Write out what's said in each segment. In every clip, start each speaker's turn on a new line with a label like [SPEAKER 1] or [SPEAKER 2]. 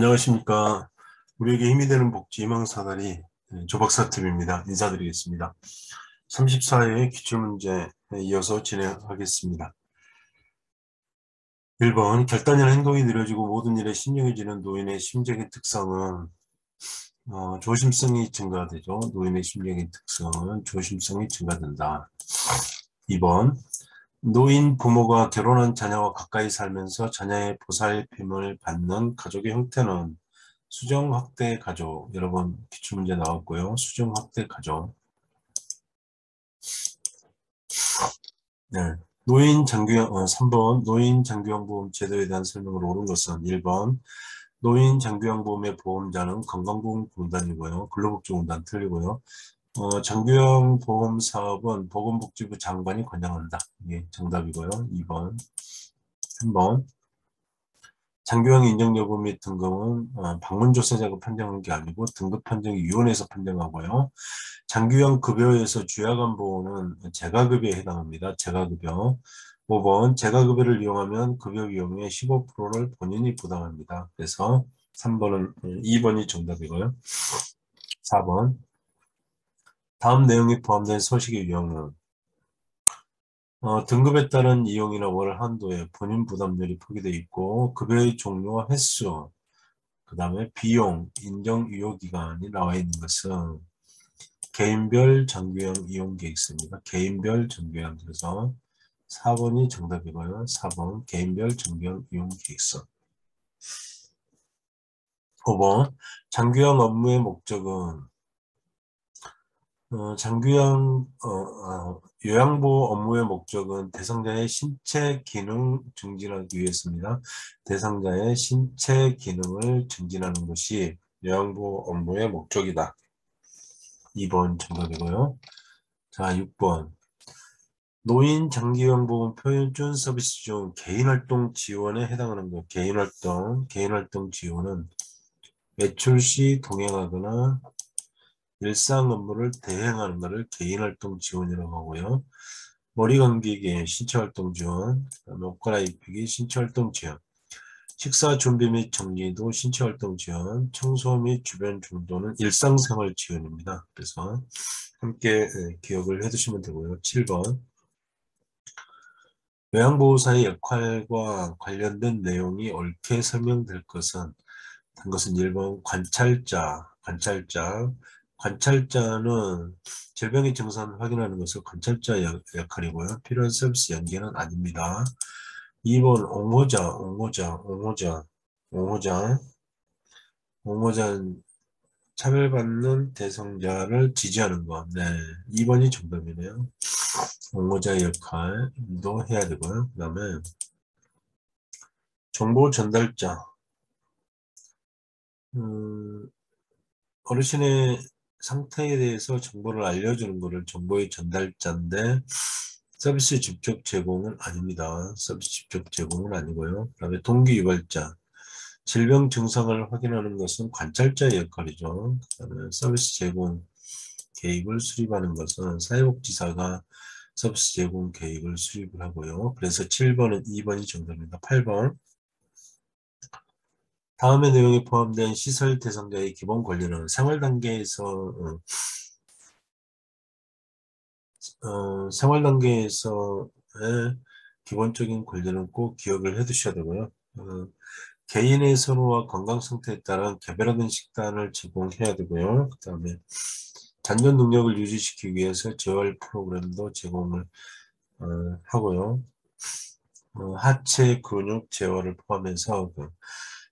[SPEAKER 1] 안녕하십니까. 우리에게 힘이 되는 복지 희망사다리 조박사TV입니다. 인사드리겠습니다. 34회 기출문제에 이어서 진행하겠습니다. 1번, 결단이나 행동이 느려지고 모든 일에 신중해지는 노인의 심적인 특성은 조심성이 증가되죠. 노인의 심적인 특성은 조심성이 증가된다. 2번, 노인 부모가 결혼한 자녀와 가까이 살면서 자녀의 보살핌을 받는 가족의 형태는 수정확대 가족. 여러분 기출문제 나왔고요. 수정확대 가족. 네. 3번 노인 장기요양보험 제도에 대한 설명을 옳은 것은 1번 노인 장기요양보험의 보험자는 건강보험공단이고요. 근로복지공단 틀리고요. 장기요양보험 사업은 보건복지부 장관이 관장한다. 이게 정답이고요. 2번. 3번 장기요양 인정 여부 및 등급은 방문조사자가 판정하는 게 아니고 등급판정위원회에서 판정하고요. 장기요양 급여에서 주야간 보호는 재가급여에 해당합니다. 재가급여. 5번 재가급여를 이용하면 급여 비용의 15%를 본인이 부담합니다. 그래서 2번이 정답이고요. 4번 다음 내용이 포함된 서식의 유형은 등급에 따른 이용이나 월 한도에 본인 부담률이 표기되어 있고 급여의 종류와 횟수, 그 다음에 비용, 인정 유효 기간이 나와 있는 것은 개인별 장기요양 이용 계획서입니다. 개인별 장기요양. 그래서 4번이 정답이고요. 4번 개인별 장기요양 이용 계획서. 5번 장기요양 업무의 목적은 요양보호 업무의 목적은 대상자의 신체 기능 증진하기 위해서입니다. 대상자의 신체 기능을 증진하는 것이 요양보호 업무의 목적이다. 2번 정답이고요. 자, 6번. 노인 장기요양보험 표현준 서비스 중 개인활동 지원에 해당하는 것. 개인활동 지원은 외출 시 동행하거나 일상 업무를 대행하는 것을 개인활동 지원이라고 하고요. 머리 감기기 신체활동 지원, 옷 갈아입히기 신체활동 지원, 식사 준비 및 정리도 신체활동 지원, 청소 및 주변 정돈은 일상생활 지원입니다. 그래서 함께 기억을 해두시면 되고요. 7번 요양보호사의 역할과 관련된 내용이 옳게 설명될 것은 1번 관찰자는 질병의 증상을 확인하는 것을 관찰자 역할이고요. 필요한 서비스 연계는 아닙니다. 2번 옹호자는 차별받는 대상자를 지지하는 것. 네, 2번이 정답이네요. 옹호자의 역할도 해야 되고요. 그 다음에 정보 전달자. 어르신의 상태에 대해서 정보를 알려주는 것을 정보의 전달자인데 서비스 직접 제공은 아닙니다. 서비스 직접 제공은 아니고요. 그 다음에 동기 유발자. 질병 증상을 확인하는 것은 관찰자의 역할이죠. 그 다음에 서비스 제공 계획을 수립하는 것은 사회복지사가 서비스 제공 계획을 수립을 하고요. 그래서 7번은 2번이 정답입니다. 8번. 다음의 내용에 포함된 시설 대상자의 기본 권리는 생활 단계에서의 기본적인 권리는 꼭 기억을 해 두셔야 되고요. 개인의 선호와 건강 상태에 따라 개별화된 식단을 제공해야 되고요. 그 다음에 잔존 능력을 유지시키기 위해서 재활 프로그램도 제공을 하고요. 하체 근육 재활을 포함해서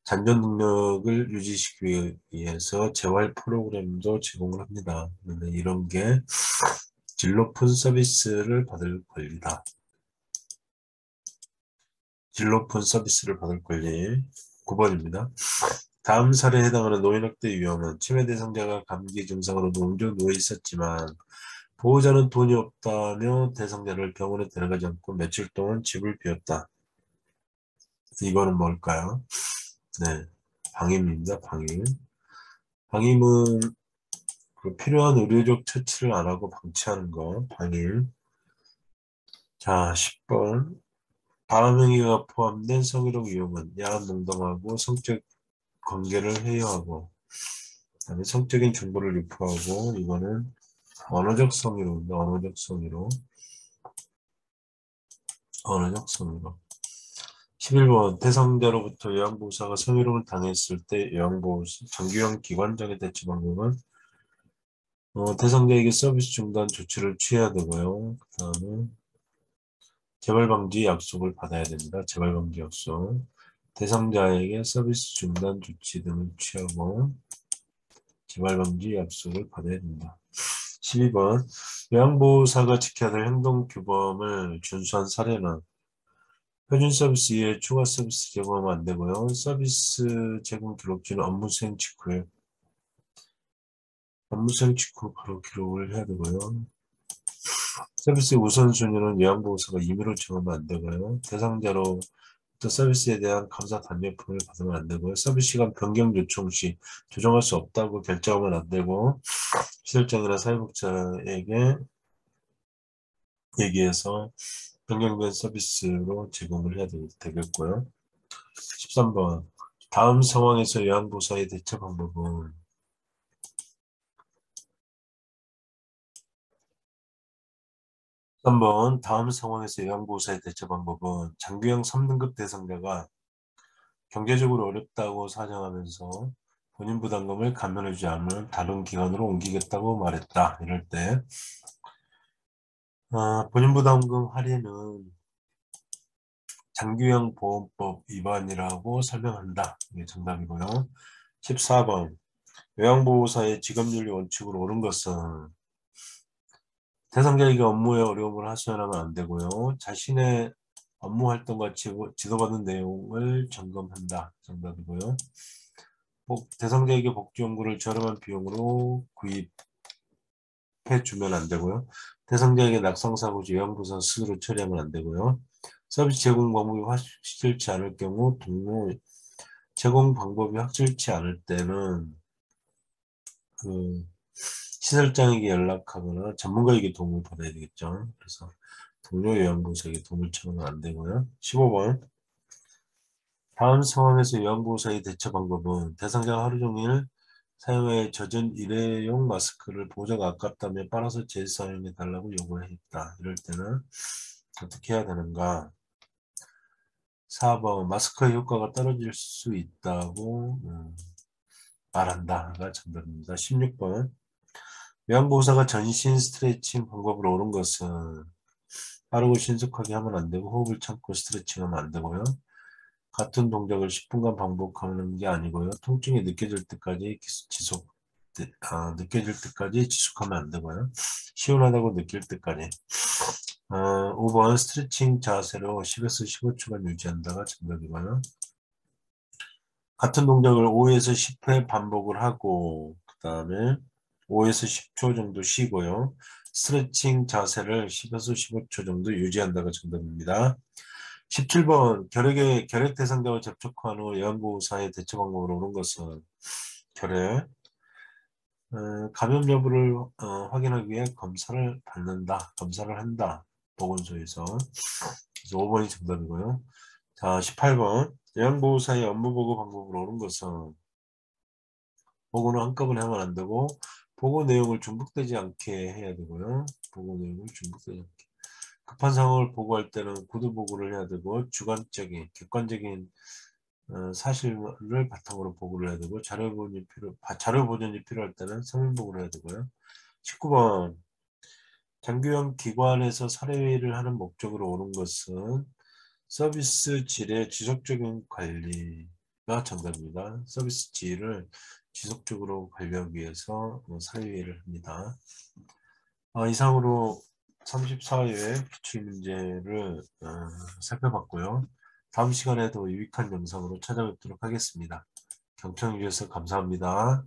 [SPEAKER 1] 잔존 능력을 유지시키기 위해서 재활 프로그램도 제공을 합니다. 이런 게 질 높은 서비스를 받을 권리다. 질 높은 서비스를 받을 권리. 9번입니다. 다음 사례에 해당하는 노인학대 유형은 치매 대상자가 감기 증상으로 농조 누워 있었지만 보호자는 돈이 없다며 대상자를 병원에 데려가지 않고 며칠 동안 집을 비웠다. 이거는 뭘까요? 네, 방임입니다. 방임은 필요한 의료적 처치를 안 하고 방치하는 거. 방임. 자, 10번. 다음 행위가 포함된 성희롱 유형은 야한 농담하고 성적 관계를 회유하고, 그다음에 성적인 정보를 유포하고, 이거는 언어적 성의로입니다. 언어적 성의로. 11번 대상자로부터 요양보호사가 성희롱을 당했을 때 요양보호사 정규형 기관장의 대처 방법은 대상자에게 서비스 중단 조치를 취해야 되고요. 그 다음에 재발방지 약속을 받아야 됩니다. 재발방지 약속. 대상자에게 서비스 중단 조치 등을 취하고 재발방지 약속을 받아야 됩니다. 12번 요양보호사가 지켜야 될 행동규범을 준수한 사례는 표준 서비스 이외에 추가 서비스 제공하면 안 되고요. 서비스 제공 기록지는 업무 수행 직후에 바로 기록을 해야 되고요. 서비스 우선순위는 요양보호사가 임의로 정하면 안 되고요. 대상자로부터 서비스에 대한 감사 답례품을 받으면 안 되고요. 서비스 시간 변경 요청 시 조정할 수 없다고 결정하면 안 되고 시설장이나 사회복지사에게 얘기해서 변경된 서비스로 제공을 해야 되겠고요. 13번 다음 상황에서 요양보호사의 대처 방법은 3번 다음 상황에서 요양보호사의 대처 방법은 장기형 3등급 대상자가 경제적으로 어렵다고 사정하면서 본인 부담금을 감면해주지 않으면 다른 기관으로 옮기겠다고 말했다. 이럴 때 본인 부담금 할인은 장기형 보험법 위반이라고 설명한다. 이게 정답이고요. 14번 요양보호사의 직업윤리 원칙으로 옳은 것은 대상자에게 업무에 어려움을 하소연하면 안 되고요. 자신의 업무 활동과 지도받는 내용을 점검한다. 정답이고요. 대상자에게 복지연구를 저렴한 비용으로 구입해 주면 안 되고요. 대상자에게 낙상사고 요양보호사 스스로 처리하면 안 되고요. 서비스 제공 방법이 확실치 않을 경우 동료 제공 방법이 확실치 않을 때는 시설장에게 연락하거나 전문가에게 도움을 받아야 되겠죠. 그래서 동료 요양보호사에게 도움을 청하면 안 되고요. 15번 다음 상황에서 요양보호사의 대처 방법은 대상자가 하루 종일 사용해 젖은 일회용 마스크를 보호자가 아깝다며 빨아서 재사용해 달라고 요구했다. 이럴 때는 어떻게 해야 되는가? 4번 마스크의 효과가 떨어질 수 있다고 말한다가 정답입니다. 16번 요양보호사가 전신 스트레칭 방법으로 옳은 것은 빠르고 신속하게 하면 안 되고 호흡을 참고 스트레칭하면 안 되고요. 같은 동작을 10분간 반복하는 게 아니고요. 통증이 느껴질 때까지 느껴질 때까지 지속하면 안 되고요. 시원하다고 느낄 때까지. 5번 스트레칭 자세로 10에서 15초간 유지한다가 정답이고요. 같은 동작을 5에서 10회 반복을 하고 그 다음에 5에서 10초 정도 쉬고요. 스트레칭 자세를 10에서 15초 정도 유지한다가 정답입니다. 17번 결핵 대상자와 접촉한 후 요양보호사의 대처 방법으로 오는 것은 결핵 감염 여부를 확인하기 위해 검사를 한다. 보건소에서. 그래서 5번이 정답이고요. 자, 18번 요양보호사의 업무보고 방법으로 오는 것은 보고는 한꺼번에 하면 안 되고 보고 내용을 중복되지 않게 해야 되고요. 보고 내용을 중복되지 않게. 급한 상황을 보고할 때는 구두 보고를 해야 되고 주관적인, 객관적인 사실을 바탕으로 보고를 해야 되고 자료 보존이 필요할 때는 서면 보고를 해야 되고요. 19번 장기형 기관에서 사례회의를 하는 목적으로 오는 것은 서비스 질의 지속적인 관리가 정답입니다. 서비스 질을 지속적으로 관리하기 위해서 사례회의를 합니다. 이상으로 34회 기출문제를 살펴봤고요. 다음 시간에도 유익한 영상으로 찾아뵙도록 하겠습니다. 경청해 주셔서 감사합니다.